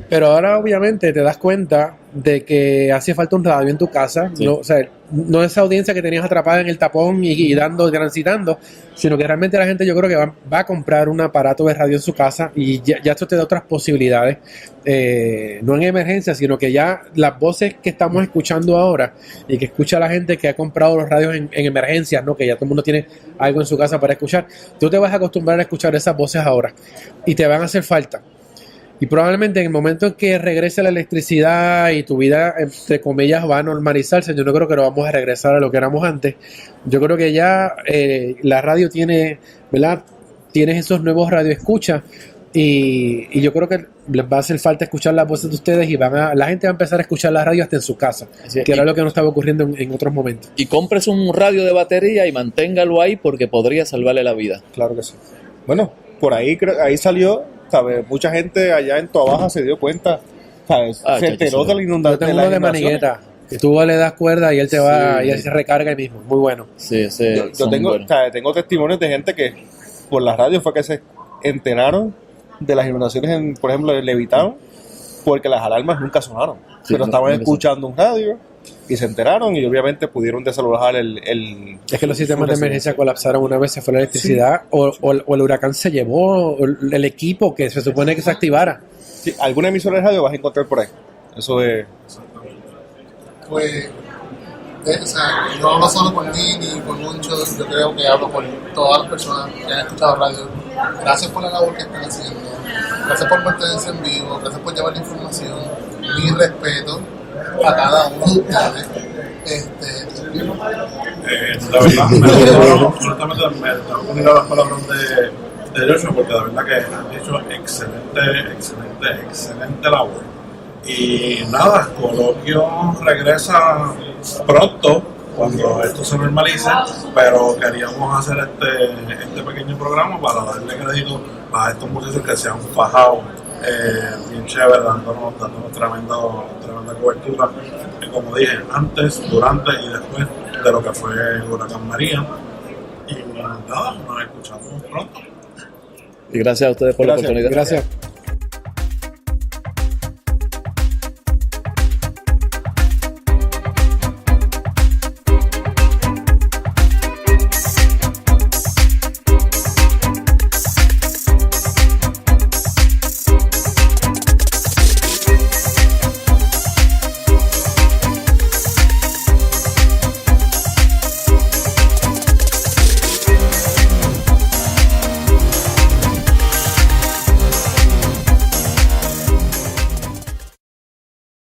pero ahora obviamente te das cuenta de que hace falta un radio en tu casa, Sí. no, o sea, no esa audiencia que tenías atrapada en el tapón y transitando, sino que realmente la gente yo creo que va a comprar un aparato de radio en su casa y ya esto te da otras posibilidades, no en emergencia, sino que ya las voces que estamos escuchando ahora y que escucha la gente que ha comprado los radios en emergencias, ¿no? Que ya todo el mundo tiene algo en su casa para escuchar, tú te vas a acostumbrar a escuchar esas voces ahora y te van a hacer falta. Y probablemente en el momento en que regrese la electricidad y tu vida, entre comillas, va a normalizarse, yo no creo que lo vamos a regresar a lo que éramos antes. Yo creo que ya la radio tiene, ¿verdad? Tienes esos nuevos radioescuchas y yo creo que les va a hacer falta escuchar las voces de ustedes y la gente va a empezar a escuchar la radio hasta en su casa, Así que es. era lo que no estaba ocurriendo en otros momentos. Y compres un radio de batería y manténgalo ahí porque podría salvarle la vida. Claro que sí. Bueno, por ahí ahí salió, ¿sabes? Mucha gente allá en Toa Baja se dio cuenta, ¿sabes? Ah, Se enteró chacho, de la Yo inundación. tengo uno de manigueta, que tú le das cuerda y él te va Sí. y él se recarga ahí mismo, muy bueno. Sí, ese Yo son tengo, buenos. ¿sabes? Tengo testimonios de gente que por la radio fue que se enteraron de las inundaciones, por ejemplo, en Levitown, porque las alarmas nunca sonaron. Sí, pero no, estaban nunca escuchando un radio y se enteraron y obviamente pudieron desalojar el Es que los sistemas de su emergencia colapsaron una vez se fue la electricidad o el huracán se llevó el equipo que se supone que se activara. Sí, alguna emisora de radio vas a encontrar por ahí. Eso de... Pues, o sea, no hablo solo por mí ni por muchos, yo creo que hablo por todas las personas que han escuchado radio. Gracias por la labor que están haciendo, gracias por mantenerse en vivo, gracias por llevar la información, mi respeto a cada uno de ustedes. La verdad, honestamente me tengo que unir a las palabras de Joshua porque la verdad que han hecho excelente labor. Y nada, Coloquio regresa pronto cuando esto se normalice, pero queríamos hacer este pequeño programa para darle crédito a estos muchachos que se han fajado bien chévere, dándonos tremenda cobertura, como dije, antes, durante y después de lo que fue el huracán María. Y nada, nos escuchamos pronto. Y gracias a ustedes por la Gracias. oportunidad. Gracias.